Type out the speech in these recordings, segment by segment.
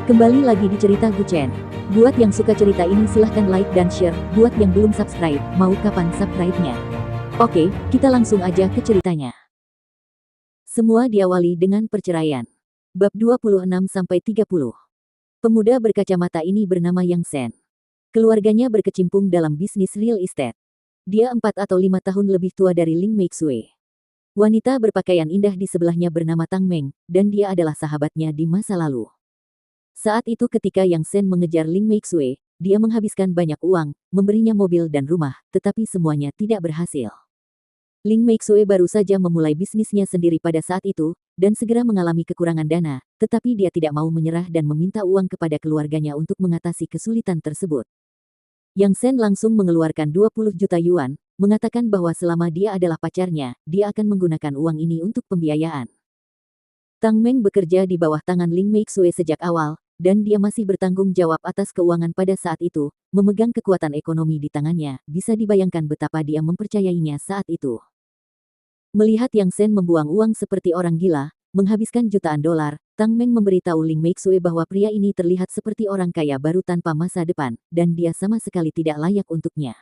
Kembali lagi di cerita Guchen. Buat yang suka cerita ini silahkan like dan share, buat yang belum subscribe, mau kapan subscribe-nya? Oke, kita langsung aja ke ceritanya. Semua diawali dengan perceraian. Bab 26-30. Pemuda berkacamata ini bernama Yang Sen. Keluarganya berkecimpung dalam bisnis real estate. Dia 4 atau 5 tahun lebih tua dari Ling Meixue. Wanita berpakaian indah di sebelahnya bernama Tang Meng, dan dia adalah sahabatnya di masa lalu. Saat itu ketika Yang Sen mengejar Ling Meixue, dia menghabiskan banyak uang, memberinya mobil dan rumah, tetapi semuanya tidak berhasil. Ling Meixue baru saja memulai bisnisnya sendiri pada saat itu, dan segera mengalami kekurangan dana, tetapi dia tidak mau menyerah dan meminta uang kepada keluarganya untuk mengatasi kesulitan tersebut. Yang Sen langsung mengeluarkan 20 juta yuan, mengatakan bahwa selama dia adalah pacarnya, dia akan menggunakan uang ini untuk pembiayaan. Tang Meng bekerja di bawah tangan Ling Meixue sejak awal, dan dia masih bertanggung jawab atas keuangan pada saat itu, memegang kekuatan ekonomi di tangannya, bisa dibayangkan betapa dia mempercayainya saat itu. Melihat Yang Sen membuang uang seperti orang gila, menghabiskan jutaan dolar, Tang Meng memberitahu Ling Meixue bahwa pria ini terlihat seperti orang kaya baru tanpa masa depan, dan dia sama sekali tidak layak untuknya.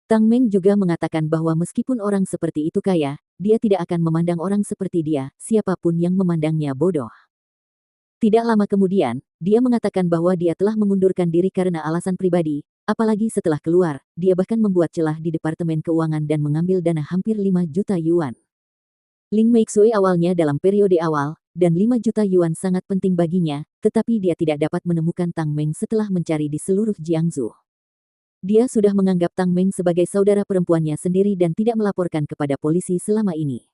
Tang Meng juga mengatakan bahwa meskipun orang seperti itu kaya, dia tidak akan memandang orang seperti dia, siapapun yang memandangnya bodoh. Tidak lama kemudian, dia mengatakan bahwa dia telah mengundurkan diri karena alasan pribadi, apalagi setelah keluar, dia bahkan membuat celah di Departemen Keuangan dan mengambil dana hampir 5 juta yuan. Ling Meixue awalnya dalam periode awal, dan 5 juta yuan sangat penting baginya, tetapi dia tidak dapat menemukan Tang Meng setelah mencari di seluruh Jiangsu. Dia sudah menganggap Tang Meng sebagai saudara perempuannya sendiri dan tidak melaporkan kepada polisi selama ini.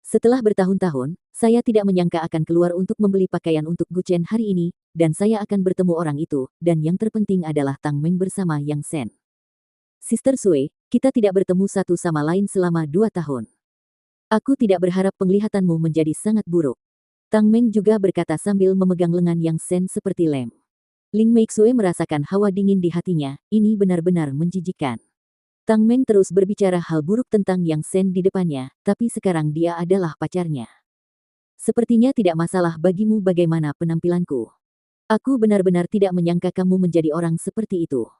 Setelah bertahun-tahun, saya tidak menyangka akan keluar untuk membeli pakaian untuk Guchen hari ini, dan saya akan bertemu orang itu, dan yang terpenting adalah Tang Meng bersama Yang Sen. Sister Sue, kita tidak bertemu satu sama lain selama 2 tahun. Aku tidak berharap penglihatanmu menjadi sangat buruk. Tang Meng juga berkata sambil memegang lengan Yang Sen seperti lem. Ling Meixue merasakan hawa dingin di hatinya, ini benar-benar menjijikkan. Tang Meng terus berbicara hal buruk tentang Yang Sen di depannya, tapi sekarang dia adalah pacarnya. Sepertinya tidak masalah bagimu bagaimana penampilanku. Aku benar-benar tidak menyangka kamu menjadi orang seperti itu.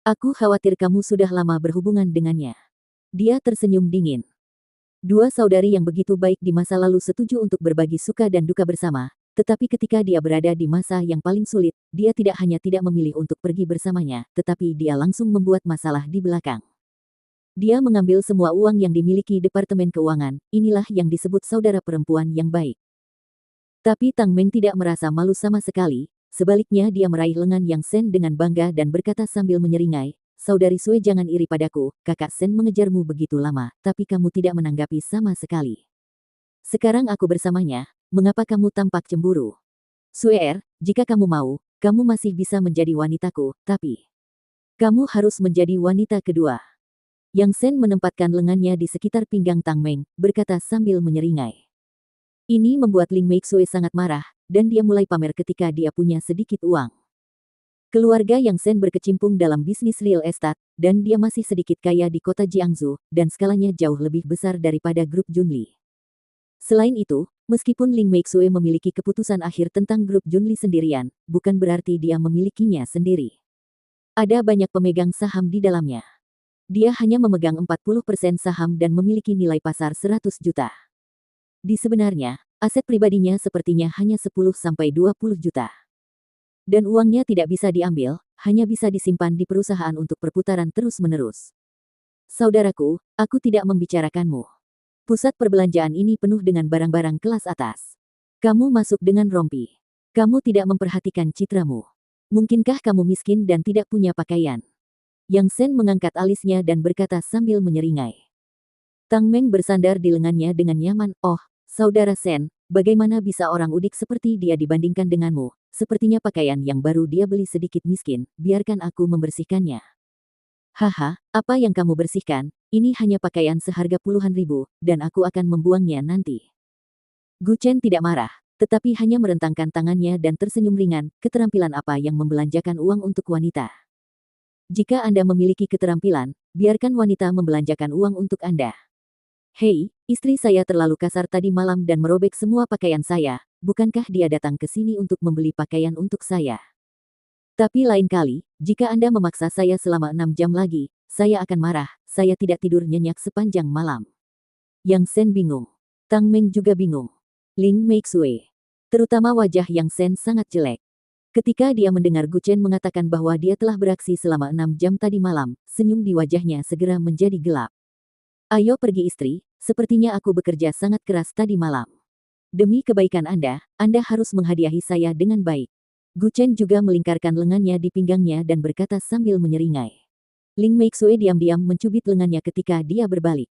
Aku khawatir kamu sudah lama berhubungan dengannya. Dia tersenyum dingin. Dua saudari yang begitu baik di masa lalu setuju untuk berbagi suka dan duka bersama, tetapi ketika dia berada di masa yang paling sulit, dia tidak hanya tidak memilih untuk pergi bersamanya, tetapi dia langsung membuat masalah di belakang. Dia mengambil semua uang yang dimiliki Departemen Keuangan, inilah yang disebut saudara perempuan yang baik. Tapi Tang Meng tidak merasa malu sama sekali, sebaliknya dia meraih lengan Yang Sen dengan bangga dan berkata sambil menyeringai, "Saudari Sue jangan iri padaku, kakak Sen mengejarmu begitu lama, tapi kamu tidak menanggapi sama sekali. Sekarang aku bersamanya, mengapa kamu tampak cemburu? Sue, jika kamu mau, kamu masih bisa menjadi wanitaku, tapi kamu harus menjadi wanita kedua." Yang Sen menempatkan lengannya di sekitar pinggang Tang Meng, berkata sambil menyeringai. Ini membuat Ling Meixue sangat marah, dan dia mulai pamer ketika dia punya sedikit uang. Keluarga Yang Sen berkecimpung dalam bisnis real estate, dan dia masih sedikit kaya di kota Jiangsu, dan skalanya jauh lebih besar daripada grup Junli. Selain itu, meskipun Ling Meixue memiliki keputusan akhir tentang grup Junli sendirian, bukan berarti dia memilikinya sendiri. Ada banyak pemegang saham di dalamnya. Dia hanya memegang 40% saham dan memiliki nilai pasar 100 juta. Di sebenarnya, aset pribadinya sepertinya hanya 10-20 juta. Dan uangnya tidak bisa diambil, hanya bisa disimpan di perusahaan untuk perputaran terus-menerus. Saudaraku, aku tidak membicarakanmu. Pusat perbelanjaan ini penuh dengan barang-barang kelas atas. Kamu masuk dengan rompi. Kamu tidak memperhatikan citramu. Mungkinkah kamu miskin dan tidak punya pakaian? Yang Sen mengangkat alisnya dan berkata sambil menyeringai. Tang Meng bersandar di lengannya dengan nyaman. Oh, saudara Sen, bagaimana bisa orang udik seperti dia dibandingkan denganmu? Sepertinya pakaian yang baru dia beli sedikit miskin, biarkan aku membersihkannya. Haha, apa yang kamu bersihkan? Ini hanya pakaian seharga puluhan ribu, dan aku akan membuangnya nanti. Guchen tidak marah, tetapi hanya merentangkan tangannya dan tersenyum ringan. Keterampilan apa yang membelanjakan uang untuk wanita? Jika Anda memiliki keterampilan, biarkan wanita membelanjakan uang untuk Anda. Hei, istri saya terlalu kasar tadi malam dan merobek semua pakaian saya, bukankah dia datang ke sini untuk membeli pakaian untuk saya? Tapi lain kali, jika Anda memaksa saya selama 6 jam lagi, saya akan marah, saya tidak tidur nyenyak sepanjang malam. Yang Sen bingung. Tang Meng juga bingung. Ling Meixue. Terutama wajah Yang Sen sangat jelek. Ketika dia mendengar Gu Chen mengatakan bahwa dia telah beraksi selama 6 jam tadi malam, senyum di wajahnya segera menjadi gelap. Ayo pergi istri, sepertinya aku bekerja sangat keras tadi malam. Demi kebaikan Anda harus menghadiahi saya dengan baik. Gu Chen juga melingkarkan lengannya di pinggangnya dan berkata sambil menyeringai. Ling Meixue diam-diam mencubit lengannya ketika dia berbalik.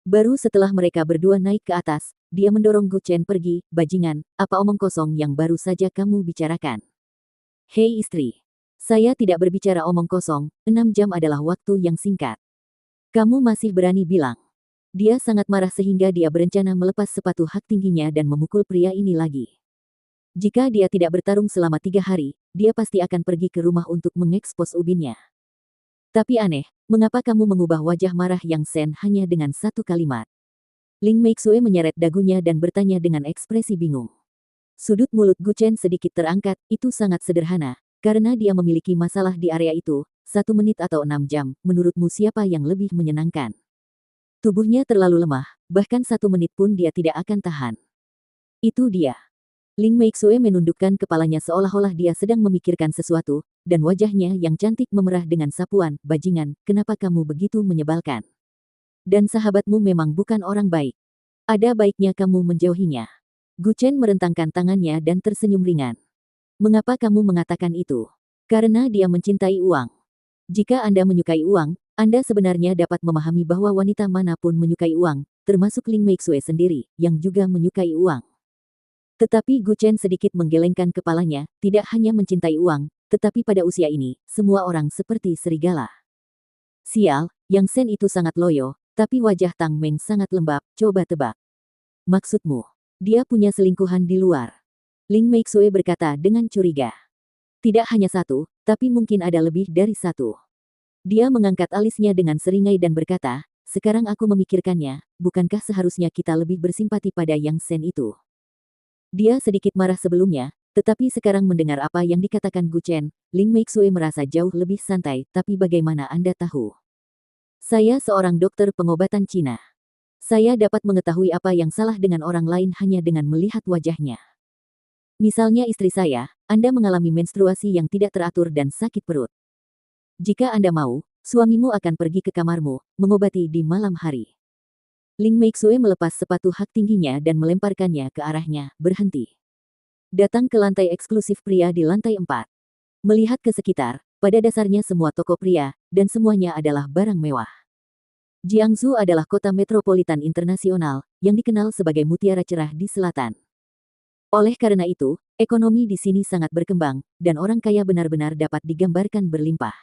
Baru setelah mereka berdua naik ke atas, dia mendorong Gu Chen pergi, bajingan, apa omong kosong yang baru saja kamu bicarakan? Hei istri. Saya tidak berbicara omong kosong, 6 jam adalah waktu yang singkat. Kamu masih berani bilang. Dia sangat marah sehingga dia berencana melepas sepatu hak tingginya dan memukul pria ini lagi. Jika dia tidak bertarung selama 3 hari, dia pasti akan pergi ke rumah untuk mengekspos ubinnya. Tapi aneh, mengapa kamu mengubah wajah marah Yang Sen hanya dengan satu kalimat? Ling Meixue menyeret dagunya dan bertanya dengan ekspresi bingung. Sudut mulut Gu Chen sedikit terangkat, itu sangat sederhana, karena dia memiliki masalah di area itu, 1 menit atau 6 jam, menurutmu siapa yang lebih menyenangkan? Tubuhnya terlalu lemah, bahkan 1 menit pun dia tidak akan tahan. Itu dia. Ling Meixue menundukkan kepalanya seolah-olah dia sedang memikirkan sesuatu, dan wajahnya yang cantik memerah dengan sapuan, bajingan, kenapa kamu begitu menyebalkan? Dan sahabatmu memang bukan orang baik. Ada baiknya kamu menjauhinya. Gu Chen merentangkan tangannya dan tersenyum ringan. Mengapa kamu mengatakan itu? Karena dia mencintai uang. Jika Anda menyukai uang, Anda sebenarnya dapat memahami bahwa wanita manapun menyukai uang, termasuk Ling Meixue sendiri, yang juga menyukai uang. Tetapi Gu Chen sedikit menggelengkan kepalanya, tidak hanya mencintai uang, tetapi pada usia ini, semua orang seperti serigala. Sial, Yang Sen itu sangat loyo, tapi wajah Tang Meng sangat lembab, coba tebak. Maksudmu? Dia punya selingkuhan di luar. Ling Meixue berkata dengan curiga. Tidak hanya satu, tapi mungkin ada lebih dari satu. Dia mengangkat alisnya dengan seringai dan berkata, sekarang aku memikirkannya, bukankah seharusnya kita lebih bersimpati pada Yang Sen itu? Dia sedikit marah sebelumnya, tetapi sekarang mendengar apa yang dikatakan Gu Chen, Ling Meixue merasa jauh lebih santai, tapi bagaimana Anda tahu? Saya seorang dokter pengobatan Cina. Saya dapat mengetahui apa yang salah dengan orang lain hanya dengan melihat wajahnya. Misalnya istri saya, Anda mengalami menstruasi yang tidak teratur dan sakit perut. Jika Anda mau, suamimu akan pergi ke kamarmu, mengobati di malam hari. Ling Meixue melepas sepatu hak tingginya dan melemparkannya ke arahnya, berhenti. Datang ke lantai eksklusif pria di lantai 4. Melihat ke sekitar, pada dasarnya semua toko pria, dan semuanya adalah barang mewah. Jiangsu adalah kota metropolitan internasional, yang dikenal sebagai mutiara cerah di selatan. Oleh karena itu, ekonomi di sini sangat berkembang, dan orang kaya benar-benar dapat digambarkan berlimpah.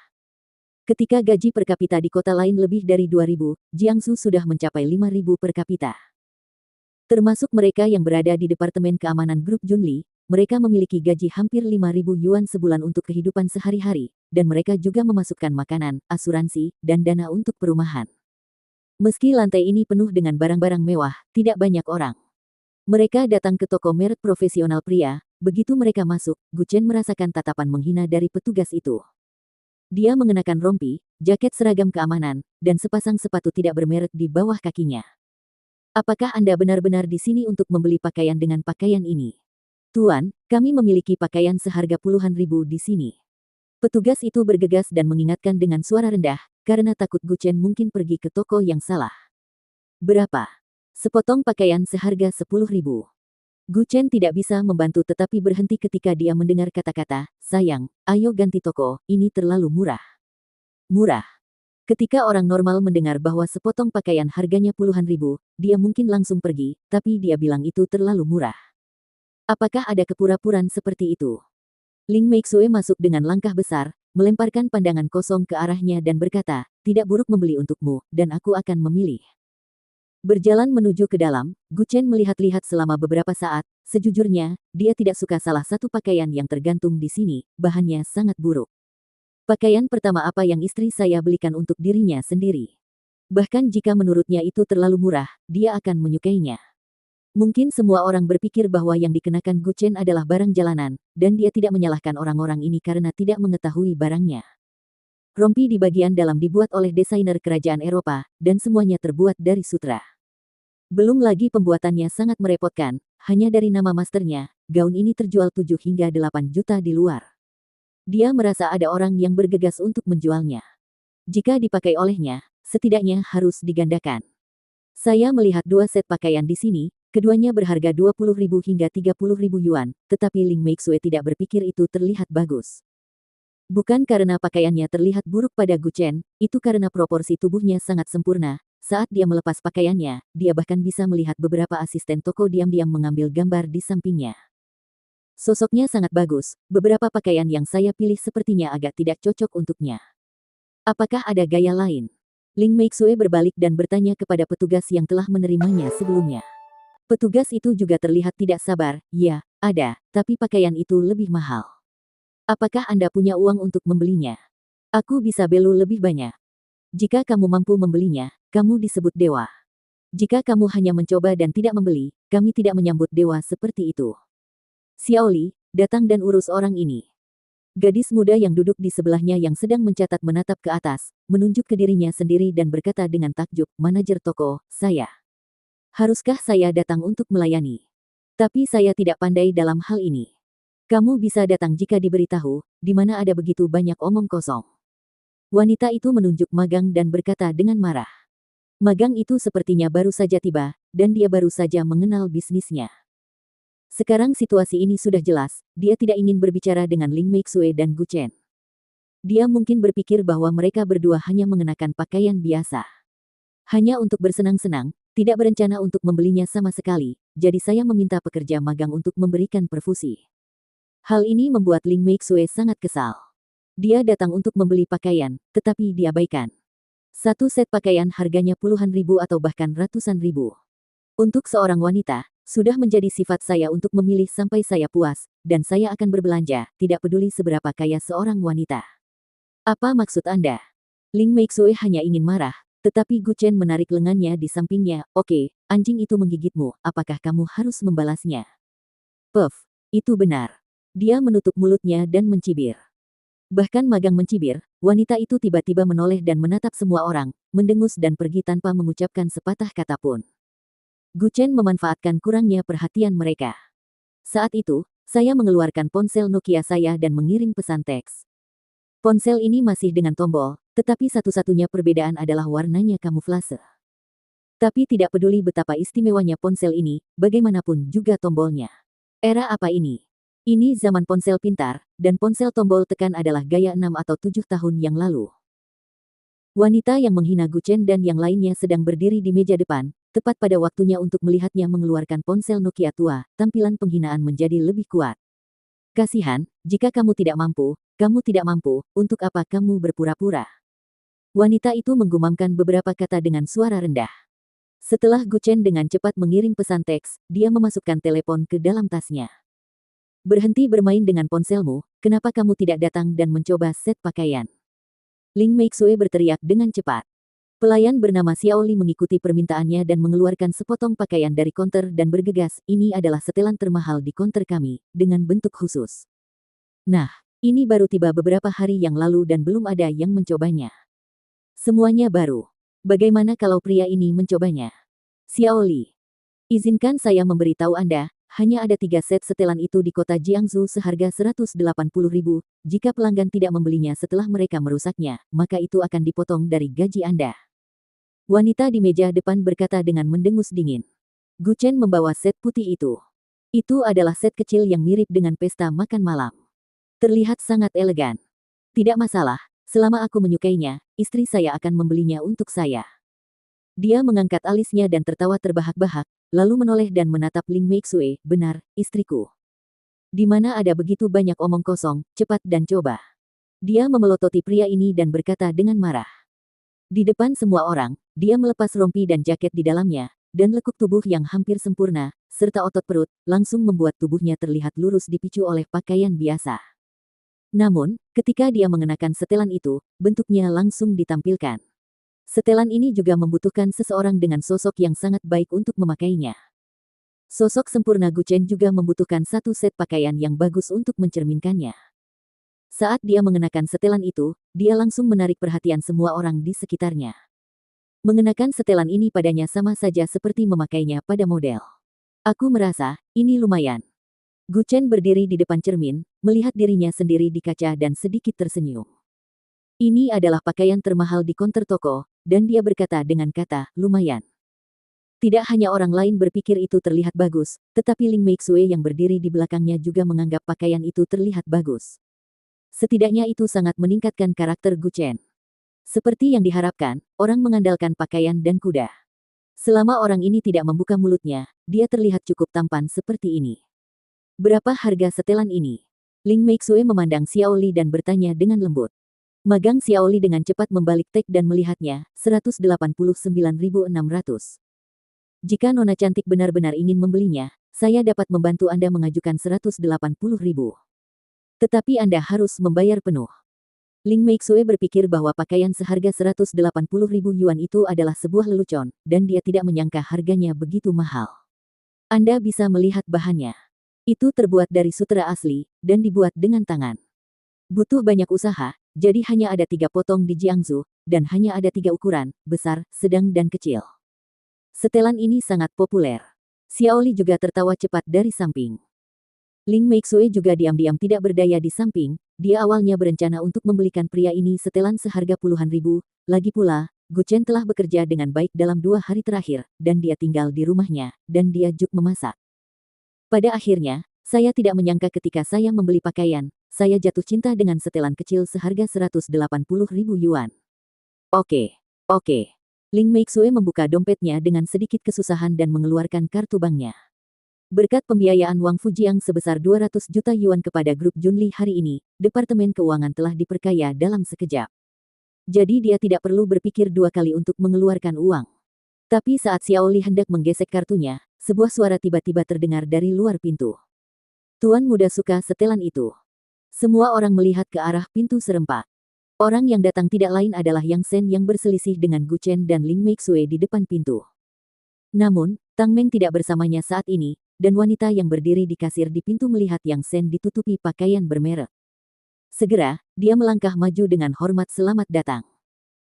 Ketika gaji per kapita di kota lain lebih dari 2.000, Jiangsu sudah mencapai 5.000 per kapita. Termasuk mereka yang berada di Departemen Keamanan Grup Junli, mereka memiliki gaji hampir 5.000 yuan sebulan untuk kehidupan sehari-hari, dan mereka juga memasukkan makanan, asuransi, dan dana untuk perumahan. Meski lantai ini penuh dengan barang-barang mewah, tidak banyak orang. Mereka datang ke toko merek profesional pria, begitu mereka masuk, Gu Chen merasakan tatapan menghina dari petugas itu. Dia mengenakan rompi, jaket seragam keamanan, dan sepasang sepatu tidak bermerek di bawah kakinya. Apakah Anda benar-benar di sini untuk membeli pakaian dengan pakaian ini? Tuan, kami memiliki pakaian seharga puluhan ribu di sini. Petugas itu bergegas dan mengingatkan dengan suara rendah, karena takut Gu Chen mungkin pergi ke toko yang salah. Berapa? Sepotong pakaian seharga 10.000. Gu Chen tidak bisa membantu tetapi berhenti ketika dia mendengar kata-kata, sayang, ayo ganti toko, ini terlalu murah. Murah. Ketika orang normal mendengar bahwa sepotong pakaian harganya puluhan ribu, dia mungkin langsung pergi, tapi dia bilang itu terlalu murah. Apakah ada kepura-puraan seperti itu? Ling Meixue masuk dengan langkah besar, melemparkan pandangan kosong ke arahnya dan berkata, tidak buruk membeli untukmu, dan aku akan memilih. Berjalan menuju ke dalam, Gu Chen melihat-lihat selama beberapa saat, sejujurnya, dia tidak suka salah satu pakaian yang tergantung di sini, bahannya sangat buruk. Pakaian pertama apa yang istri saya belikan untuk dirinya sendiri. Bahkan jika menurutnya itu terlalu murah, dia akan menyukainya. Mungkin semua orang berpikir bahwa yang dikenakan Gu Chen adalah barang jalanan, dan dia tidak menyalahkan orang-orang ini karena tidak mengetahui barangnya. Rompi di bagian dalam dibuat oleh desainer kerajaan Eropa, dan semuanya terbuat dari sutra. Belum lagi pembuatannya sangat merepotkan, hanya dari nama masternya, gaun ini terjual 7 hingga 8 juta di luar. Dia merasa ada orang yang bergegas untuk menjualnya. Jika dipakai olehnya, setidaknya harus digandakan. Saya melihat 2 set pakaian di sini, keduanya berharga 20.000 hingga 30.000 yuan, tetapi Ling Meixue tidak berpikir itu terlihat bagus. Bukan karena pakaiannya terlihat buruk pada Gu Chen, itu karena proporsi tubuhnya sangat sempurna. Saat dia melepas pakaiannya, dia bahkan bisa melihat beberapa asisten toko diam-diam mengambil gambar di sampingnya. Sosoknya sangat bagus, beberapa pakaian yang saya pilih sepertinya agak tidak cocok untuknya. Apakah ada gaya lain? Ling Meixue berbalik dan bertanya kepada petugas yang telah menerimanya sebelumnya. Petugas itu juga terlihat tidak sabar. Ya, ada, tapi pakaian itu lebih mahal. Apakah Anda punya uang untuk membelinya? Aku bisa belu lebih banyak. Jika kamu mampu membelinya, kamu disebut dewa. Jika kamu hanya mencoba dan tidak membeli, kami tidak menyambut dewa seperti itu. Xiao Li, datang dan urus orang ini. Gadis muda yang duduk di sebelahnya yang sedang mencatat menatap ke atas, menunjuk ke dirinya sendiri dan berkata dengan takjub, manajer toko, saya. Haruskah saya datang untuk melayani? Tapi saya tidak pandai dalam hal ini. Kamu bisa datang jika diberitahu, di mana ada begitu banyak omong kosong. Wanita itu menunjuk Magang dan berkata dengan marah. Magang itu sepertinya baru saja tiba, dan dia baru saja mengenal bisnisnya. Sekarang situasi ini sudah jelas, dia tidak ingin berbicara dengan Ling Meixue dan Gu Chen. Dia mungkin berpikir bahwa mereka berdua hanya mengenakan pakaian biasa. Hanya untuk bersenang-senang, tidak berencana untuk membelinya sama sekali, jadi saya meminta pekerja magang untuk memberikan perfusi. Hal ini membuat Ling Meixue sangat kesal. Dia datang untuk membeli pakaian, tetapi diabaikan. Satu set pakaian harganya puluhan ribu atau bahkan ratusan ribu. Untuk seorang wanita, sudah menjadi sifat saya untuk memilih sampai saya puas, dan saya akan berbelanja, tidak peduli seberapa kaya seorang wanita. Apa maksud Anda? Ling Meixue hanya ingin marah, tetapi Gu Chen menarik lengannya di sampingnya. Oke, anjing itu menggigitmu, apakah kamu harus membalasnya? Puff, itu benar. Dia menutup mulutnya dan mencibir. Bahkan Magang mencibir, wanita itu tiba-tiba menoleh dan menatap semua orang, mendengus dan pergi tanpa mengucapkan sepatah kata pun. Gu Chen memanfaatkan kurangnya perhatian mereka. Saat itu, saya mengeluarkan ponsel Nokia saya dan mengirim pesan teks. Ponsel ini masih dengan tombol, tetapi satu-satunya perbedaan adalah warnanya kamuflase. Tapi tidak peduli betapa istimewanya ponsel ini, bagaimanapun juga tombolnya. Era apa ini? Ini zaman ponsel pintar, dan ponsel tombol tekan adalah gaya 6 atau 7 tahun yang lalu. Wanita yang menghina Gu Chen dan yang lainnya sedang berdiri di meja depan, tepat pada waktunya untuk melihatnya mengeluarkan ponsel Nokia tua, tampilan penghinaan menjadi lebih kuat. Kasihan, jika kamu tidak mampu, untuk apa kamu berpura-pura? Wanita itu menggumamkan beberapa kata dengan suara rendah. Setelah Gu Chen dengan cepat mengirim pesan teks, dia memasukkan telepon ke dalam tasnya. Berhenti bermain dengan ponselmu, kenapa kamu tidak datang dan mencoba set pakaian? Ling Meixue berteriak dengan cepat. Pelayan bernama Xiao Li mengikuti permintaannya dan mengeluarkan sepotong pakaian dari konter dan bergegas, ini adalah setelan termahal di konter kami, dengan bentuk khusus. Nah, ini baru tiba beberapa hari yang lalu dan belum ada yang mencobanya. Semuanya baru. Bagaimana kalau pria ini mencobanya? Xiao Li, izinkan saya memberitahu Anda, hanya ada 3 set setelan itu di kota Jiangsu seharga 180.000. Jika pelanggan tidak membelinya setelah mereka merusaknya, maka itu akan dipotong dari gaji Anda. Wanita di meja depan berkata dengan mendengus dingin. Gu Chen membawa set putih itu. Itu adalah set kecil yang mirip dengan pesta makan malam. Terlihat sangat elegan. Tidak masalah, selama aku menyukainya, istri saya akan membelinya untuk saya. Dia mengangkat alisnya dan tertawa terbahak-bahak, lalu menoleh dan menatap Ling Meixue, benar, istriku. Di mana ada begitu banyak omong kosong, cepat dan coba. Dia memelototi pria ini dan berkata dengan marah. Di depan semua orang, dia melepas rompi dan jaket di dalamnya, dan lekuk tubuh yang hampir sempurna, serta otot perut, langsung membuat tubuhnya terlihat lurus dipicu oleh pakaian biasa. Namun, ketika dia mengenakan setelan itu, bentuknya langsung ditampilkan. Setelan ini juga membutuhkan seseorang dengan sosok yang sangat baik untuk memakainya. Sosok sempurna Gu Chen juga membutuhkan satu set pakaian yang bagus untuk mencerminkannya. Saat dia mengenakan setelan itu, dia langsung menarik perhatian semua orang di sekitarnya. Mengenakan setelan ini padanya sama saja seperti memakainya pada model. Aku merasa, ini lumayan. Gu Chen berdiri di depan cermin, melihat dirinya sendiri di kaca dan sedikit tersenyum. Ini adalah pakaian termahal di konter toko, dan dia berkata dengan kata, lumayan. Tidak hanya orang lain berpikir itu terlihat bagus, tetapi Ling Meixue yang berdiri di belakangnya juga menganggap pakaian itu terlihat bagus. Setidaknya itu sangat meningkatkan karakter Gu Chen. Seperti yang diharapkan, orang mengandalkan pakaian dan kuda. Selama orang ini tidak membuka mulutnya, dia terlihat cukup tampan seperti ini. Berapa harga setelan ini? Ling Meixue memandang Xiao Li dan bertanya dengan lembut. Magang Xiao Li dengan cepat membalik tek dan melihatnya, 189.600. Jika Nona cantik benar-benar ingin membelinya, saya dapat membantu Anda mengajukan 180.000. Tetapi Anda harus membayar penuh. Ling Meixue berpikir bahwa pakaian seharga 180.000 yuan itu adalah sebuah lelucon, dan dia tidak menyangka harganya begitu mahal. Anda bisa melihat bahannya. Itu terbuat dari sutera asli, dan dibuat dengan tangan. Butuh banyak usaha, jadi hanya ada 3 potong di Jiangsu, dan hanya ada 3 ukuran, besar, sedang dan kecil. Setelan ini sangat populer. Xiao Li juga tertawa cepat dari samping. Ling Meixue juga diam-diam tidak berdaya di samping, dia awalnya berencana untuk membelikan pria ini setelan seharga puluhan ribu, lagi pula, Gu Chen telah bekerja dengan baik dalam 2 hari terakhir, dan dia tinggal di rumahnya, dan dia juga memasak. Pada akhirnya, saya tidak menyangka ketika saya membeli pakaian, saya jatuh cinta dengan setelan kecil seharga 180.000 yuan. Oke. Ling Meixue membuka dompetnya dengan sedikit kesusahan dan mengeluarkan kartu banknya. Berkat pembiayaan Wang Fujiang sebesar 200 juta yuan kepada grup Junli hari ini, Departemen Keuangan telah diperkaya dalam sekejap. Jadi dia tidak perlu berpikir 2 kali untuk mengeluarkan uang. Tapi saat Xiao Li hendak menggesek kartunya, sebuah suara tiba-tiba terdengar dari luar pintu. Tuan muda suka setelan itu. Semua orang melihat ke arah pintu serempak. Orang yang datang tidak lain adalah Yang Sen yang berselisih dengan Gu Chen dan Ling Meixue di depan pintu. Namun, Tang Meng tidak bersamanya saat ini, dan wanita yang berdiri di kasir di pintu melihat Yang Sen ditutupi pakaian bermerek. Segera, dia melangkah maju dengan hormat selamat datang.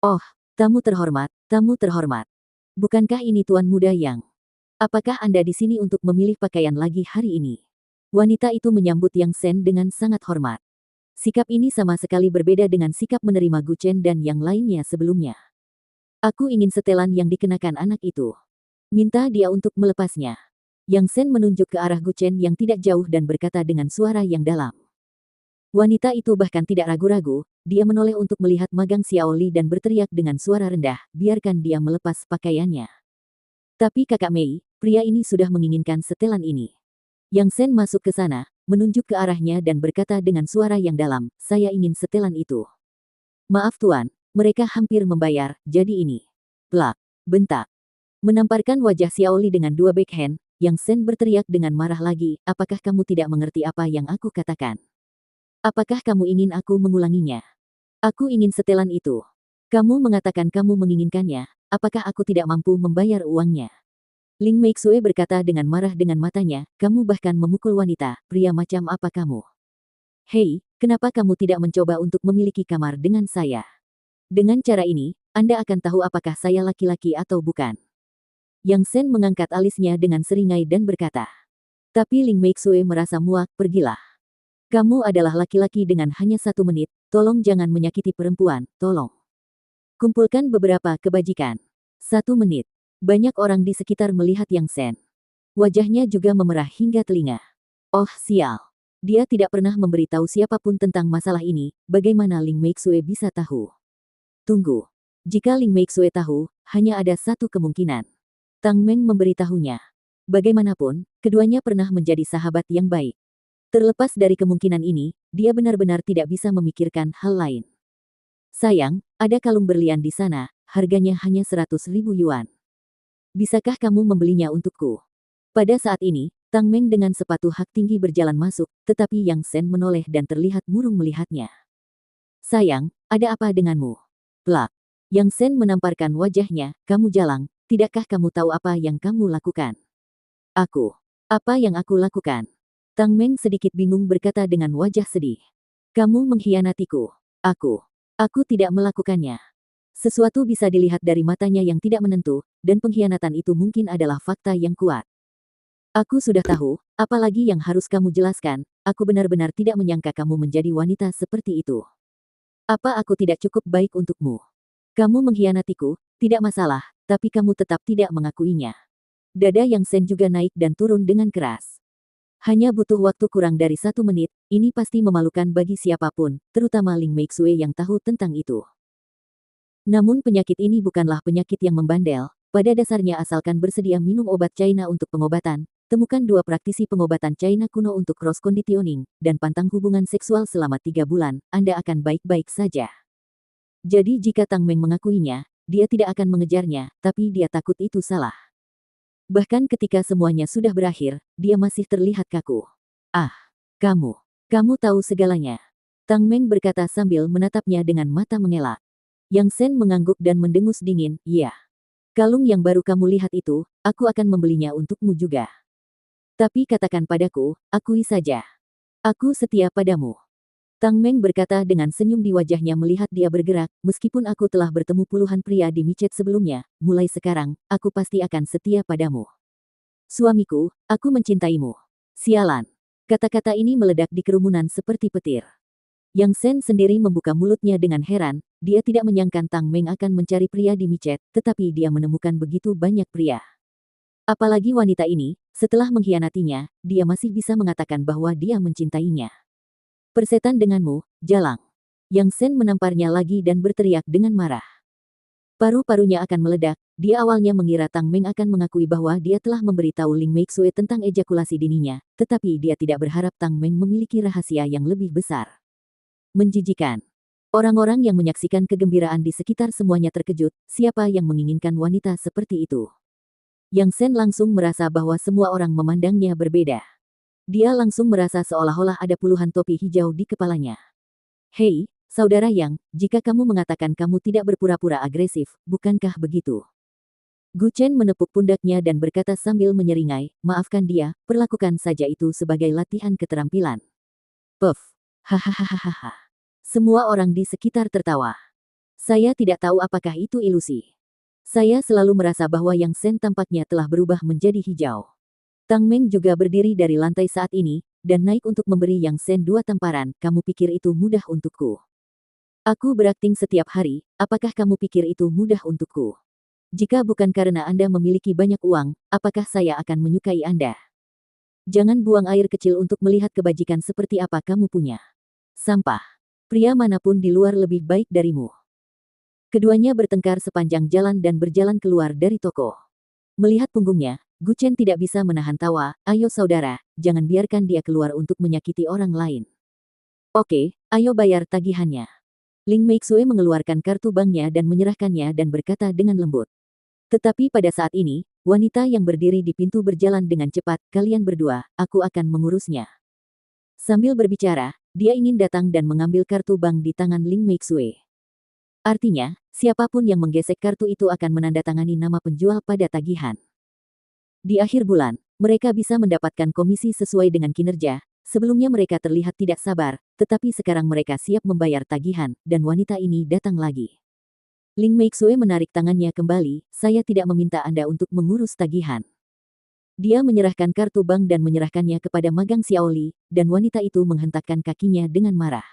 Oh, tamu terhormat, tamu terhormat. Bukankah ini Tuan Muda Yang? Apakah Anda di sini untuk memilih pakaian lagi hari ini? Wanita itu menyambut Yang Sen dengan sangat hormat. Sikap ini sama sekali berbeda dengan sikap menerima Gu Chen dan yang lainnya sebelumnya. Aku ingin setelan yang dikenakan anak itu. Minta dia untuk melepasnya. Yang Sen menunjuk ke arah Gu Chen yang tidak jauh dan berkata dengan suara yang dalam. Wanita itu bahkan tidak ragu-ragu, dia menoleh untuk melihat magang Xiao Li dan berteriak dengan suara rendah, biarkan dia melepas pakaiannya. Tapi Kakak Mei, pria ini sudah menginginkan setelan ini. Yang Sen masuk ke sana, menunjuk ke arahnya dan berkata dengan suara yang dalam, saya ingin setelan itu. Maaf Tuan, mereka hampir membayar, jadi ini. Plak, bentak. Menamparkan wajah Xiao Li dengan 2 backhand, Yang Sen berteriak dengan marah lagi, apakah kamu tidak mengerti apa yang aku katakan? Apakah kamu ingin aku mengulanginya? Aku ingin setelan itu. Kamu mengatakan kamu menginginkannya, apakah aku tidak mampu membayar uangnya? Ling Meixue berkata dengan marah dengan matanya, kamu bahkan memukul wanita, pria macam apa kamu? Hei, kenapa kamu tidak mencoba untuk memiliki kamar dengan saya? Dengan cara ini, Anda akan tahu apakah saya laki-laki atau bukan. Yang Sen mengangkat alisnya dengan seringai dan berkata. Tapi Ling Meixue merasa muak, pergilah. Kamu adalah laki-laki dengan hanya 1 menit, tolong jangan menyakiti perempuan, tolong. Kumpulkan beberapa kebajikan. 1 menit. Banyak orang di sekitar melihat Yang Sen. Wajahnya juga memerah hingga telinga. Oh sial. Dia tidak pernah memberitahu siapapun tentang masalah ini, bagaimana Ling Meixue bisa tahu? Tunggu. Jika Ling Meixue tahu, hanya ada satu kemungkinan. Tang Meng memberitahunya. Bagaimanapun, keduanya pernah menjadi sahabat yang baik. Terlepas dari kemungkinan ini, dia benar-benar tidak bisa memikirkan hal lain. Sayang, ada kalung berlian di sana, harganya hanya 100.000 yuan. Bisakah kamu membelinya untukku? Pada saat ini, Tang Meng dengan sepatu hak tinggi berjalan masuk, tetapi Yang Sen menoleh dan terlihat murung melihatnya. Sayang, ada apa denganmu? Plak. Yang Sen menamparkan wajahnya, kamu jalang, tidakkah kamu tahu apa yang kamu lakukan? Aku. Apa yang aku lakukan? Tang Meng sedikit bingung berkata dengan wajah sedih. Kamu mengkhianatiku. Aku tidak melakukannya. Sesuatu bisa dilihat dari matanya yang tidak menentu, dan pengkhianatan itu mungkin adalah fakta yang kuat. Aku sudah tahu, apalagi yang harus kamu jelaskan, aku benar-benar tidak menyangka kamu menjadi wanita seperti itu. Apa aku tidak cukup baik untukmu? Kamu mengkhianatiku, tidak masalah, tapi kamu tetap tidak mengakuinya. Dada Yang Sen juga naik dan turun dengan keras. Hanya butuh waktu kurang dari 1 menit, ini pasti memalukan bagi siapapun, terutama Ling Meixue yang tahu tentang itu. Namun penyakit ini bukanlah penyakit yang membandel, pada dasarnya asalkan bersedia minum obat China untuk pengobatan, temukan 2 praktisi pengobatan China kuno untuk cross conditioning, dan pantang hubungan seksual selama 3 bulan, Anda akan baik-baik saja. Jadi jika Tang Meng mengakuinya, dia tidak akan mengejarnya, tapi dia takut itu salah. Bahkan ketika semuanya sudah berakhir, dia masih terlihat kaku. Ah, kamu tahu segalanya. Tang Meng berkata sambil menatapnya dengan mata mengelak. Yang Sen mengangguk dan mendengus dingin, iya. Kalung yang baru kamu lihat itu, aku akan membelinya untukmu juga. Tapi katakan padaku, akui saja. Aku setia padamu. Tang Meng berkata dengan senyum di wajahnya melihat dia bergerak, meskipun aku telah bertemu puluhan pria di micet sebelumnya, mulai sekarang, aku pasti akan setia padamu. Suamiku, aku mencintaimu. Sialan. Kata-kata ini meledak di kerumunan seperti petir. Yang Sen sendiri membuka mulutnya dengan heran, dia tidak menyangka Tang Meng akan mencari pria di micet, tetapi dia menemukan begitu banyak pria. Apalagi wanita ini, setelah mengkhianatinya, dia masih bisa mengatakan bahwa dia mencintainya. Persetan denganmu, Jalang. Yang Sen menamparnya lagi dan berteriak dengan marah. Paru-parunya akan meledak, dia awalnya mengira Tang Meng akan mengakui bahwa dia telah memberitahu Ling Meixue tentang ejakulasi dininya, tetapi dia tidak berharap Tang Meng memiliki rahasia yang lebih besar. Menjijikan. Orang-orang yang menyaksikan kegembiraan di sekitar semuanya terkejut, siapa yang menginginkan wanita seperti itu? Yang Sen langsung merasa bahwa semua orang memandangnya berbeda. Dia langsung merasa seolah-olah ada puluhan topi hijau di kepalanya. Hei, saudara Yang, jika kamu mengatakan kamu tidak berpura-pura agresif, bukankah begitu? Gu Chen menepuk pundaknya dan berkata sambil menyeringai, maafkan dia, perlakukan saja itu sebagai latihan keterampilan. Puff. Hahaha. Semua orang di sekitar tertawa. Saya tidak tahu apakah itu ilusi. Saya selalu merasa bahwa Yang Sen tampaknya telah berubah menjadi hijau. Tang Meng juga berdiri dari lantai saat ini, dan naik untuk memberi Yang Sen 2 tamparan, kamu pikir itu mudah untukku? Aku berakting setiap hari, apakah kamu pikir itu mudah untukku? Jika bukan karena Anda memiliki banyak uang, apakah saya akan menyukai Anda? Jangan buang air kecil untuk melihat kebajikan seperti apa kamu punya. Sampah. Pria manapun di luar lebih baik darimu. Keduanya bertengkar sepanjang jalan dan berjalan keluar dari toko. Melihat punggungnya, Gu Chen tidak bisa menahan tawa, ayo saudara, jangan biarkan dia keluar untuk menyakiti orang lain. Oke, ayo bayar tagihannya. Ling Meixue mengeluarkan kartu banknya dan menyerahkannya dan berkata dengan lembut. Tetapi pada saat ini, wanita yang berdiri di pintu berjalan dengan cepat, kalian berdua, aku akan mengurusnya. Sambil berbicara, dia ingin datang dan mengambil kartu bank di tangan Ling Meixue. Artinya, siapapun yang menggesek kartu itu akan menandatangani nama penjual pada tagihan. Di akhir bulan, mereka bisa mendapatkan komisi sesuai dengan kinerja. Sebelumnya mereka terlihat tidak sabar, tetapi sekarang mereka siap membayar tagihan, dan wanita ini datang lagi. Ling Meixue menarik tangannya kembali, saya tidak meminta Anda untuk mengurus tagihan. Dia menyerahkan kartu bank dan menyerahkannya kepada magang Xiaoli, dan wanita itu menghentakkan kakinya dengan marah.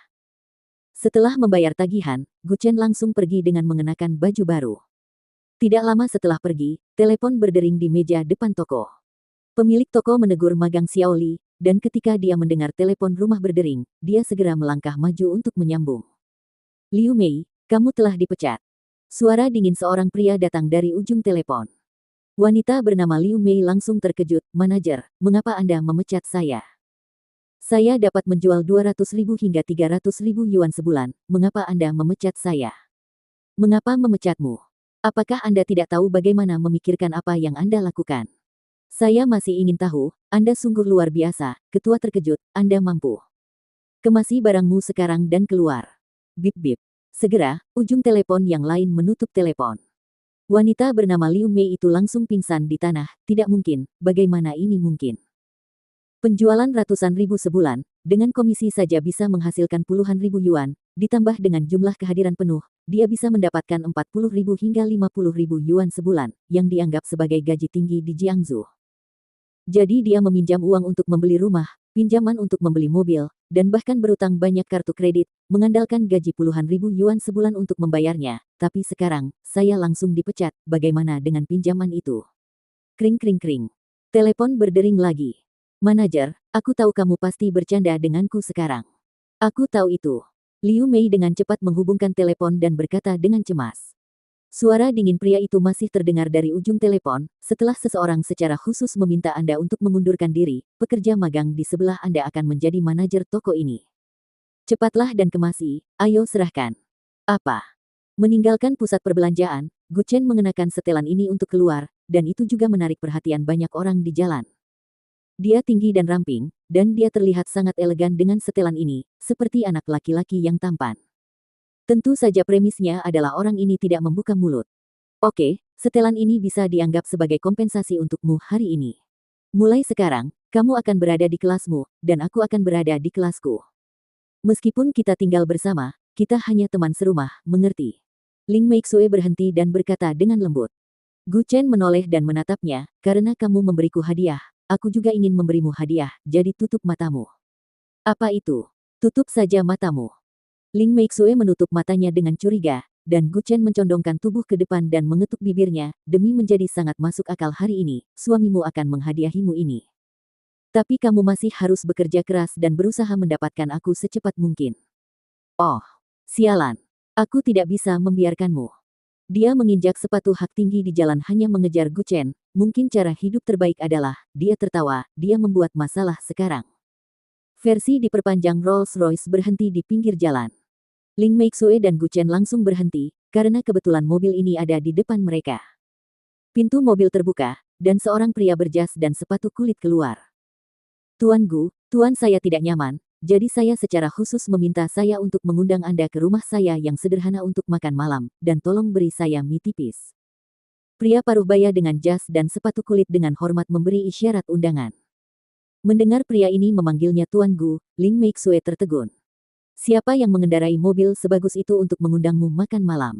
Setelah membayar tagihan, Gu Chen langsung pergi dengan mengenakan baju baru. Tidak lama setelah pergi, telepon berdering di meja depan toko. Pemilik toko menegur magang Xiaoli, dan ketika dia mendengar telepon rumah berdering, dia segera melangkah maju untuk menyambung. Liu Mei, kamu telah dipecat. Suara dingin seorang pria datang dari ujung telepon. Wanita bernama Liu Mei langsung terkejut, manajer, mengapa Anda memecat saya? Saya dapat menjual 200.000 hingga 300.000 yuan sebulan, mengapa Anda memecat saya? Mengapa memecatmu? Apakah Anda tidak tahu bagaimana memikirkan apa yang Anda lakukan? Saya masih ingin tahu, Anda sungguh luar biasa, ketua terkejut, Anda mampu. Kemasi barangmu sekarang dan keluar. Bip-bip. Segera, ujung telepon yang lain menutup telepon. Wanita bernama Liu Mei itu langsung pingsan di tanah, tidak mungkin, bagaimana ini mungkin? Penjualan ratusan ribu sebulan, dengan komisi saja bisa menghasilkan puluhan ribu yuan, ditambah dengan jumlah kehadiran penuh, dia bisa mendapatkan 40 ribu hingga 50 ribu yuan sebulan, yang dianggap sebagai gaji tinggi di Jiangsu. Jadi dia meminjam uang untuk membeli rumah, pinjaman untuk membeli mobil, dan bahkan berutang banyak kartu kredit, mengandalkan gaji puluhan ribu yuan sebulan untuk membayarnya. Tapi sekarang, saya langsung dipecat, bagaimana dengan pinjaman itu? Kring kring kring. Telepon berdering lagi. Manajer, aku tahu kamu pasti bercanda denganku sekarang. Aku tahu itu. Liu Mei dengan cepat menghubungkan telepon dan berkata dengan cemas. Suara dingin pria itu masih terdengar dari ujung telepon, setelah seseorang secara khusus meminta Anda untuk mengundurkan diri, pekerja magang di sebelah Anda akan menjadi manajer toko ini. Cepatlah dan kemasi, ayo serahkan. Apa? Meninggalkan pusat perbelanjaan, Gu Chen mengenakan setelan ini untuk keluar, dan itu juga menarik perhatian banyak orang di jalan. Dia tinggi dan ramping, dan dia terlihat sangat elegan dengan setelan ini, seperti anak laki-laki yang tampan. Tentu saja premisnya adalah orang ini tidak membuka mulut. Oke, setelan ini bisa dianggap sebagai kompensasi untukmu hari ini. Mulai sekarang, kamu akan berada di kelasmu, dan aku akan berada di kelasku. Meskipun kita tinggal bersama, kita hanya teman serumah, mengerti? Ling Meixue berhenti dan berkata dengan lembut. Gu Chen menoleh dan menatapnya, karena kamu memberiku hadiah, aku juga ingin memberimu hadiah, jadi tutup matamu. Apa itu? Tutup saja matamu. Ling Meixue menutup matanya dengan curiga, dan Gu Chen mencondongkan tubuh ke depan dan mengetuk bibirnya, demi menjadi sangat masuk akal hari ini, suamimu akan menghadiahimu ini. Tapi kamu masih harus bekerja keras dan berusaha mendapatkan aku secepat mungkin. Oh, sialan. Aku tidak bisa membiarkanmu. Dia menginjak sepatu hak tinggi di jalan hanya mengejar Gu Chen, mungkin cara hidup terbaik adalah, dia tertawa, dia membuat masalah sekarang. Versi diperpanjang Rolls-Royce berhenti di pinggir jalan. Ling Meixue dan Gu Chen langsung berhenti, karena kebetulan mobil ini ada di depan mereka. Pintu mobil terbuka, dan seorang pria berjas dan sepatu kulit keluar. Tuan Gu, Tuan saya tidak nyaman, jadi saya secara khusus meminta saya untuk mengundang Anda ke rumah saya yang sederhana untuk makan malam, dan tolong beri saya mie tipis. Pria paruh baya dengan jas dan sepatu kulit dengan hormat memberi isyarat undangan. Mendengar pria ini memanggilnya Tuan Gu, Ling Meixue tertegun. Siapa yang mengendarai mobil sebagus itu untuk mengundangmu makan malam?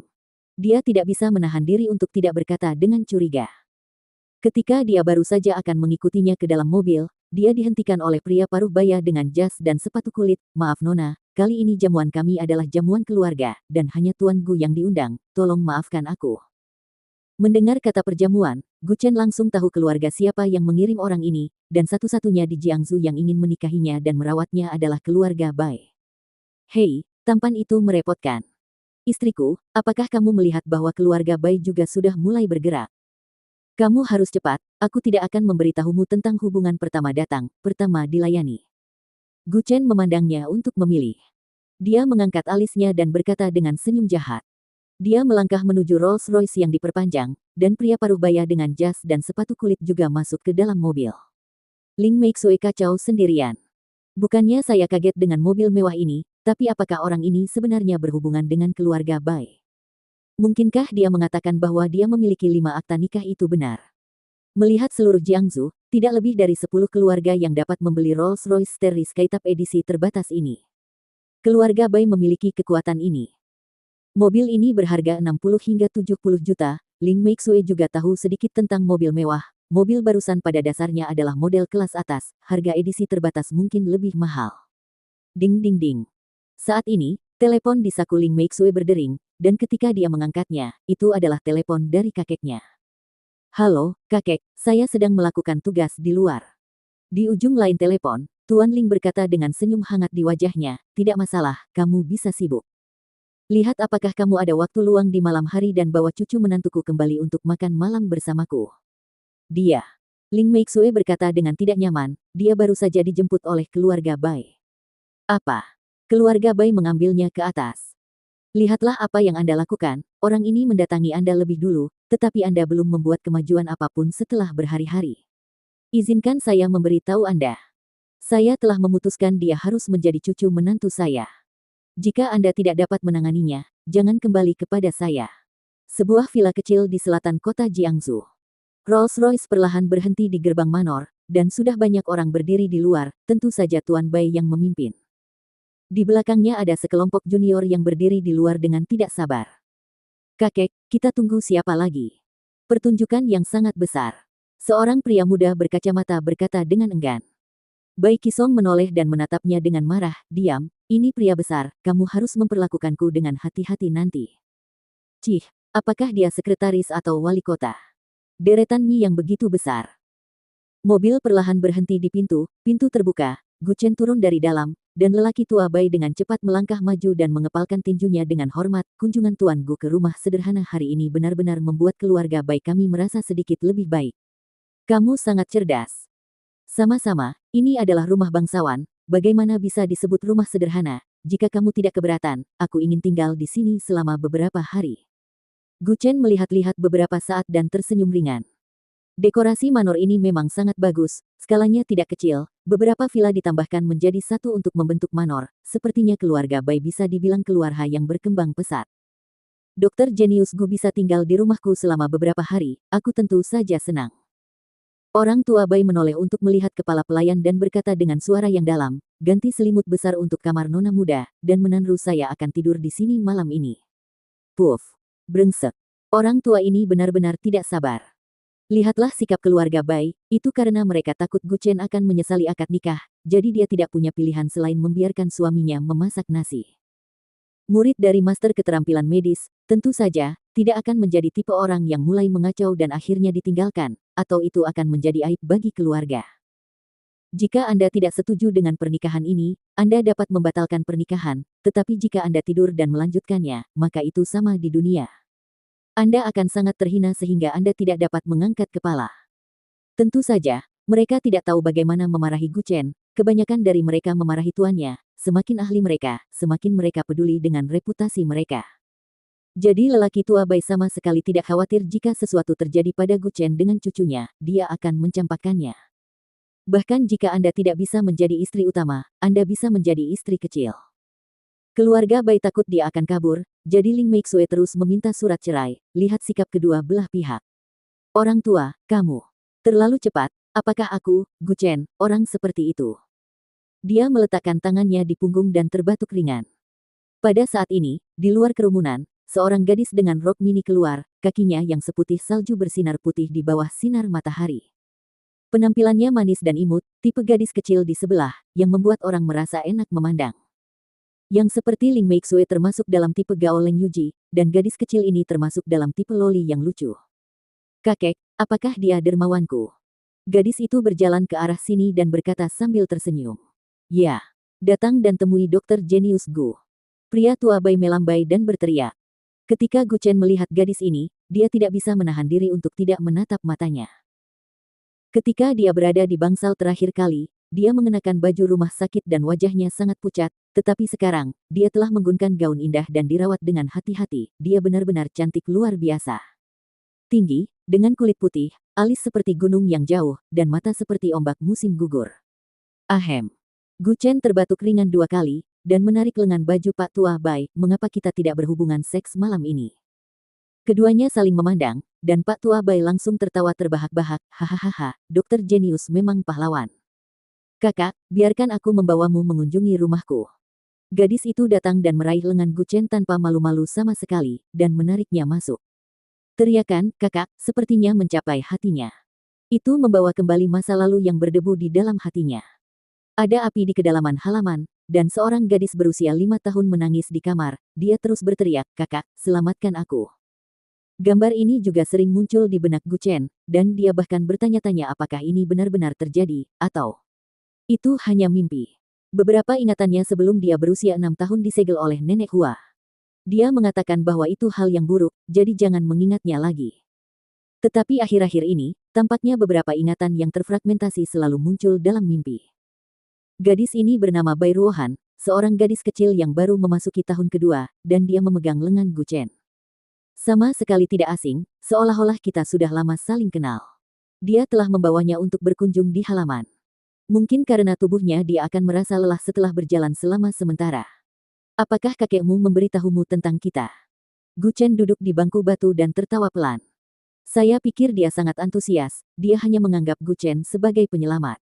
Dia tidak bisa menahan diri untuk tidak berkata dengan curiga. Ketika dia baru saja akan mengikutinya ke dalam mobil, dia dihentikan oleh pria paruh baya dengan jas dan sepatu kulit. Maaf Nona, kali ini jamuan kami adalah jamuan keluarga, dan hanya Tuan Gu yang diundang, tolong maafkan aku. Mendengar kata perjamuan, Gu Chen langsung tahu keluarga siapa yang mengirim orang ini, dan satu-satunya di Jiangsu yang ingin menikahinya dan merawatnya adalah keluarga Bai. Hei, tampan itu merepotkan. Istriku, apakah kamu melihat bahwa keluarga Bai juga sudah mulai bergerak? Kamu harus cepat, aku tidak akan memberitahumu tentang hubungan pertama datang, pertama dilayani. Gu Chen memandangnya untuk memilih. Dia mengangkat alisnya dan berkata dengan senyum jahat. Dia melangkah menuju Rolls-Royce yang diperpanjang, dan pria paruh baya dengan jas dan sepatu kulit juga masuk ke dalam mobil. Ling Meixue kacau sendirian. Bukannya saya kaget dengan mobil mewah ini, tapi apakah orang ini sebenarnya berhubungan dengan keluarga Bai? Mungkinkah dia mengatakan bahwa dia memiliki 5 akta nikah itu benar? Melihat seluruh Jiangsu, tidak lebih dari 10 keluarga yang dapat membeli Rolls-Royce Starry Skytop edisi terbatas ini. Keluarga Bai memiliki kekuatan ini. Mobil ini berharga 60 hingga 70 juta, Ling Meixue juga tahu sedikit tentang mobil mewah. Mobil barusan pada dasarnya adalah model kelas atas, harga edisi terbatas mungkin lebih mahal. Ding ding ding. Saat ini, telepon di saku Ling Meixue berdering, dan ketika dia mengangkatnya, itu adalah telepon dari kakeknya. Halo, kakek, saya sedang melakukan tugas di luar. Di ujung lain telepon, Tuan Ling berkata dengan senyum hangat di wajahnya, tidak masalah, kamu bisa sibuk. Lihat apakah kamu ada waktu luang di malam hari dan bawa cucu menantuku kembali untuk makan malam bersamaku. Dia. Ling Meixue berkata dengan tidak nyaman, dia baru saja dijemput oleh keluarga Bai. Apa? Keluarga Bai mengambilnya ke atas. Lihatlah apa yang Anda lakukan, orang ini mendatangi Anda lebih dulu, tetapi Anda belum membuat kemajuan apapun setelah berhari-hari. Izinkan saya memberitahu Anda. Saya telah memutuskan dia harus menjadi cucu menantu saya. Jika Anda tidak dapat menanganinya, jangan kembali kepada saya. Sebuah villa kecil di selatan kota Jiangsu. Rolls-Royce perlahan berhenti di gerbang manor, dan sudah banyak orang berdiri di luar, tentu saja Tuan Bai yang memimpin. Di belakangnya ada sekelompok junior yang berdiri di luar dengan tidak sabar. Kakek, kita tunggu siapa lagi? Pertunjukan yang sangat besar. Seorang pria muda berkacamata berkata dengan enggan. Bai Qisong menoleh dan menatapnya dengan marah, diam, ini pria besar, kamu harus memperlakukanku dengan hati-hati nanti. Cih, apakah dia sekretaris atau wali kota? Deretan mie yang begitu besar. Mobil perlahan berhenti di pintu, pintu terbuka, Gu Chen turun dari dalam, dan lelaki tua Bai dengan cepat melangkah maju dan mengepalkan tinjunya dengan hormat. Kunjungan Tuan Gu ke rumah sederhana hari ini benar-benar membuat keluarga Bai kami merasa sedikit lebih baik. Kamu sangat cerdas. Sama-sama, ini adalah rumah bangsawan, bagaimana bisa disebut rumah sederhana? Jika kamu tidak keberatan, aku ingin tinggal di sini selama beberapa hari. Gu Chen melihat-lihat beberapa saat dan tersenyum ringan. Dekorasi manor ini memang sangat bagus, skalanya tidak kecil, beberapa villa ditambahkan menjadi satu untuk membentuk manor, sepertinya keluarga Bai bisa dibilang keluarga yang berkembang pesat. Dokter Jenius Gu bisa tinggal di rumahku selama beberapa hari, aku tentu saja senang. Orang tua Bai menoleh untuk melihat kepala pelayan dan berkata dengan suara yang dalam, ganti selimut besar untuk kamar nona muda, dan menanru saya akan tidur di sini malam ini. Puff, brengsek. Orang tua ini benar-benar tidak sabar. Lihatlah sikap keluarga Bai, itu karena mereka takut Gu Chen akan menyesali akad nikah, jadi dia tidak punya pilihan selain membiarkan suaminya memasak nasi. Murid dari master keterampilan medis, tentu saja, tidak akan menjadi tipe orang yang mulai mengacau dan akhirnya ditinggalkan, atau itu akan menjadi aib bagi keluarga. Jika Anda tidak setuju dengan pernikahan ini, Anda dapat membatalkan pernikahan, tetapi jika Anda tidur dan melanjutkannya, maka itu sama di dunia. Anda akan sangat terhina sehingga Anda tidak dapat mengangkat kepala. Tentu saja, mereka tidak tahu bagaimana memarahi Gu Chen, kebanyakan dari mereka memarahi tuannya, semakin ahli mereka, semakin mereka peduli dengan reputasi mereka. Jadi lelaki tua Bai sama sekali tidak khawatir jika sesuatu terjadi pada Gu Chen dengan cucunya, dia akan mencampakkannya. Bahkan jika Anda tidak bisa menjadi istri utama, Anda bisa menjadi istri kecil. Keluarga Bai takut dia akan kabur, jadi Ling Meixue terus meminta surat cerai, lihat sikap kedua belah pihak. Orang tua, kamu terlalu cepat, apakah aku, Gu Chen, orang seperti itu? Dia meletakkan tangannya di punggung dan terbatuk ringan. Pada saat ini, di luar kerumunan, seorang gadis dengan rok mini keluar, kakinya yang seputih salju bersinar putih di bawah sinar matahari. Penampilannya manis dan imut, tipe gadis kecil di sebelah, yang membuat orang merasa enak memandang. Yang seperti Ling Meixue termasuk dalam tipe Gao Leng Yuji, dan gadis kecil ini termasuk dalam tipe loli yang lucu. Kakek, apakah dia dermawanku? Gadis itu berjalan ke arah sini dan berkata sambil tersenyum. Ya, datang dan temui Dokter Jenius Gu. Pria tua Bai melambai dan berteriak. Ketika Gu Chen melihat gadis ini, dia tidak bisa menahan diri untuk tidak menatap matanya. Ketika dia berada di bangsal terakhir kali, dia mengenakan baju rumah sakit dan wajahnya sangat pucat, tetapi sekarang, dia telah menggunakan gaun indah dan dirawat dengan hati-hati, dia benar-benar cantik luar biasa. Tinggi, dengan kulit putih, alis seperti gunung yang jauh, dan mata seperti ombak musim gugur. Ahem. Gu Chen terbatuk ringan 2 kali, dan menarik lengan baju Pak Tua Bai, mengapa kita tidak berhubungan seks malam ini? Keduanya saling memandang, dan Pak Tua Bai langsung tertawa terbahak-bahak, hahaha, Dokter Jenius memang pahlawan. Kakak, biarkan aku membawamu mengunjungi rumahku. Gadis itu datang dan meraih lengan Gu Chen tanpa malu-malu sama sekali, dan menariknya masuk. Teriakan, kakak, sepertinya mencapai hatinya. Itu membawa kembali masa lalu yang berdebu di dalam hatinya. Ada api di kedalaman halaman, dan seorang gadis berusia 5 tahun menangis di kamar, dia terus berteriak, kakak, selamatkan aku. Gambar ini juga sering muncul di benak Gu Chen, dan dia bahkan bertanya-tanya apakah ini benar-benar terjadi, atau itu hanya mimpi. Beberapa ingatannya sebelum dia berusia 6 tahun disegel oleh nenek Hua. Dia mengatakan bahwa itu hal yang buruk, jadi jangan mengingatnya lagi. Tetapi akhir-akhir ini, tampaknya beberapa ingatan yang terfragmentasi selalu muncul dalam mimpi. Gadis ini bernama Bai Ruohan, seorang gadis kecil yang baru memasuki tahun kedua, dan dia memegang lengan Gu Chen. Sama sekali tidak asing, seolah-olah kita sudah lama saling kenal. Dia telah membawanya untuk berkunjung di halaman. Mungkin karena tubuhnya dia akan merasa lelah setelah berjalan selama sementara. Apakah kakekmu memberitahumu tentang kita? Gu Chen duduk di bangku batu dan tertawa pelan. Saya pikir dia sangat antusias, dia hanya menganggap Gu Chen sebagai penyelamat.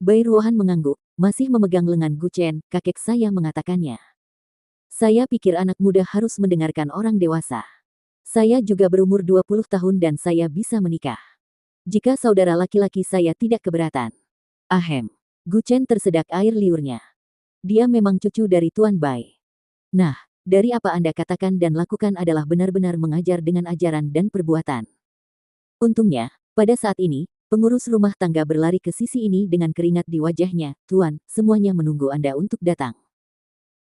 Bai Ruohan mengangguk, masih memegang lengan Gu Chen, kakek saya mengatakannya. Saya pikir anak muda harus mendengarkan orang dewasa. Saya juga berumur 20 tahun dan saya bisa menikah. Jika saudara laki-laki saya tidak keberatan. Ahem. Gu Chen tersedak air liurnya. Dia memang cucu dari Tuan Bai. Nah, dari apa Anda katakan dan lakukan adalah benar-benar mengajar dengan ajaran dan perbuatan. Untungnya, pada saat ini, pengurus rumah tangga berlari ke sisi ini dengan keringat di wajahnya. Tuan, semuanya menunggu Anda untuk datang.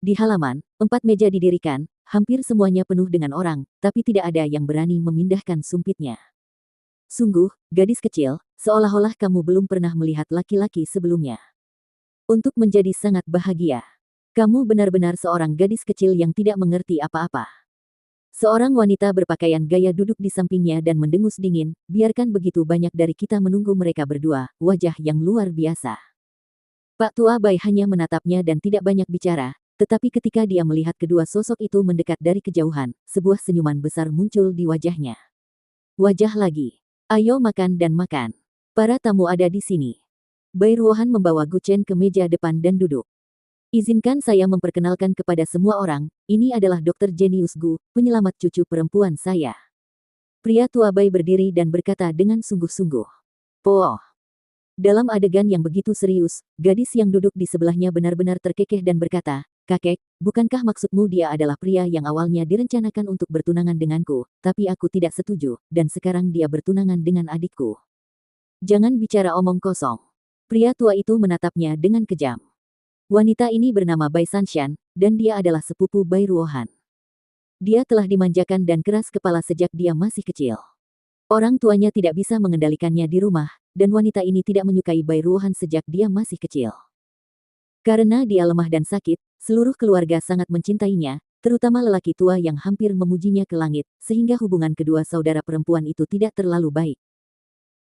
Di halaman, 4 meja didirikan, hampir semuanya penuh dengan orang, tapi tidak ada yang berani memindahkan sumpitnya. Sungguh, gadis kecil, seolah-olah kamu belum pernah melihat laki-laki sebelumnya. Untuk menjadi sangat bahagia. Kamu benar-benar seorang gadis kecil yang tidak mengerti apa-apa. Seorang wanita berpakaian gaya duduk di sampingnya dan mendengus dingin, biarkan begitu banyak dari kita menunggu mereka berdua, wajah yang luar biasa. Pak Tua Bai hanya menatapnya dan tidak banyak bicara, tetapi ketika dia melihat kedua sosok itu mendekat dari kejauhan, sebuah senyuman besar muncul di wajahnya. Wajah lagi. Ayo makan dan makan. Para tamu ada di sini. Bai Ruohan membawa Gu Chen ke meja depan dan duduk. Izinkan saya memperkenalkan kepada semua orang, ini adalah Dr. Jenius Gu, penyelamat cucu perempuan saya. Pria tua Bai berdiri dan berkata dengan sungguh-sungguh. Poh. Dalam adegan yang begitu serius, gadis yang duduk di sebelahnya benar-benar terkekeh dan berkata, kakek, bukankah maksudmu dia adalah pria yang awalnya direncanakan untuk bertunangan denganku, tapi aku tidak setuju, dan sekarang dia bertunangan dengan adikku. Jangan bicara omong kosong. Pria tua itu menatapnya dengan kejam. Wanita ini bernama Bai Sanshan, dan dia adalah sepupu Bai Ruohan. Dia telah dimanjakan dan keras kepala sejak dia masih kecil. Orang tuanya tidak bisa mengendalikannya di rumah, dan wanita ini tidak menyukai Bai Ruohan sejak dia masih kecil. Karena dia lemah dan sakit, seluruh keluarga sangat mencintainya, terutama lelaki tua yang hampir memujinya ke langit, sehingga hubungan kedua saudara perempuan itu tidak terlalu baik.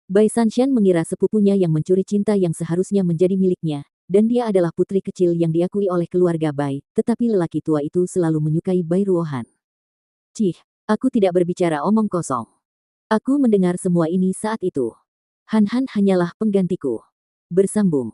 Bai Sanshan mengira sepupunya yang mencuri cinta yang seharusnya menjadi miliknya, dan dia adalah putri kecil yang diakui oleh keluarga Bai, tetapi lelaki tua itu selalu menyukai Bai Ruohan. Cih, aku tidak berbicara omong kosong. Aku mendengar semua ini saat itu. Han Han hanyalah penggantiku. Bersambung.